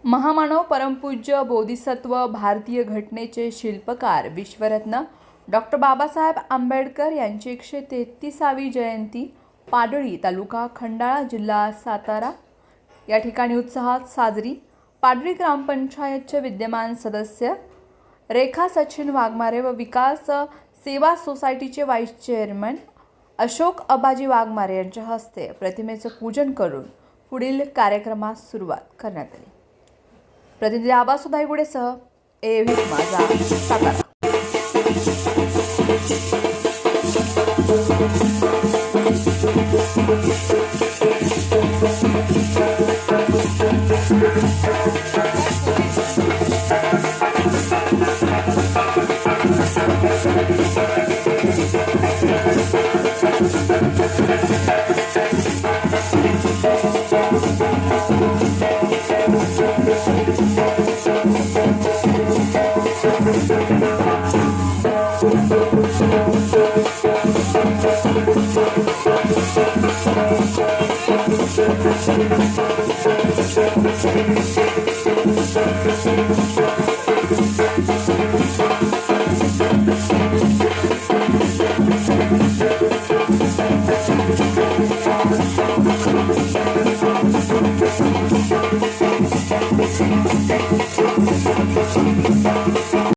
महामानव परमपूज्य बोधिसत्व भारतीय घटनेचे शिल्पकार विश्वरत्न डॉक्टर बाबासाहेब आंबेडकर यांची 133वी जयंती पाडळी तालुका खंडाळा जिल्हा सातारा या ठिकाणी उत्साहात साजरी। पाडळी ग्रामपंचायतचे विद्यमान सदस्य रेखा सचिन वाघमारे व विकास सेवा सोसायटीचे व्हाईस चेअरमन अशोक अबाजी वाघमारे यांच्या हस्ते प्रतिमेचे पूजन करून पुढील कार्यक्रमास सुरुवात करण्यात आली। प्रतिनिधी आबास उदाईगुडेसह एव्ही माझा सातारा।